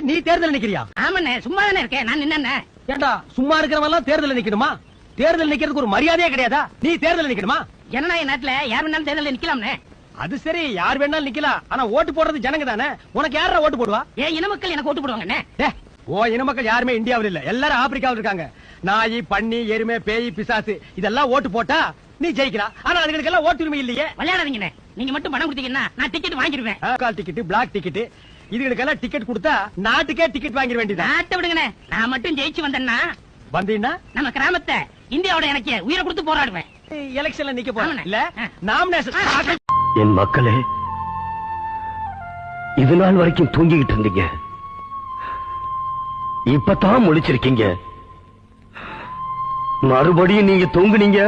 நீ தேர்தல் நிக்கிறியா? ஆமாண்ணே, சும்மா தானே இருக்கேன். நான் நின்னே. ஏண்டா சும்மா இருக்கிறவன் தேர்தல் நிக்கணுமா? தேர்தல் நிக்கிறதுக்கு ஒரு மரியாதையே கிடையாதா? நீ தேர்தல் நிக்கணுமா? ஜனநாயக நாட்டுல யார் வேணாலும் தேர்தல் நிக்கலாம்னே. அது சரி, யார் வேணாலும் நிக்கலாம். ஆனா ஓட்டு போடுறது ஜனங்க தானே. உனக்கு யாரா ஓட்டு போடுவா? ஏன் இன மக்கள் எனக்கு ஓட்டு போடுவாங்கண்ணே. ஓ இன மக்கள் யாருமே இந்தியாவில் இல்ல, எல்லாரும் ஆப்பிரிக்காவில் இருக்காங்க. நாய், பன்னி, எருமை, பேய், பிசாசு இதெல்லாம் ஓட்டு போட்டா நீ ஜெயிக்கலாம். ஆனா அதுங்களுக்கு எல்லாம் ஓட்டு உரிமை இல்லையே. விளையாடாதீங்கண்ணே. நீங்க மட்டும் பணம் கொடுத்தீங்கன்னா நான் டிக்கெட் வாங்கிடுவேன். கால் டிக்கெட், பிளாக் டிக்கெட், இதுகளுக்கெல்லாம் டிக்கெட் கொடுத்தா நாட்டுக்கே டிக்கெட் வாங்கிட வேண்டியதா? நாட்டை விடுங்கண்ணே. நான் மட்டும் ஜெயிச்சு வந்தேன்னா வந்தீங்கன்னா நம்ம கிராமத்தை இந்தியாவோட எனக்கு உயிரை கொடுத்து போராடுவேன். எலெக்ஷன்ல நிக்க போறேன் இல்ல, நாமினேஷன். என் மக்களே, இது நாள் வரைக்கும் தூங்கிக்கிட்டு இருந்தீங்க, இப்பதான் முழிச்சிருக்கீங்க. மறுபடியும் நீங்க தூங்குனீங்க.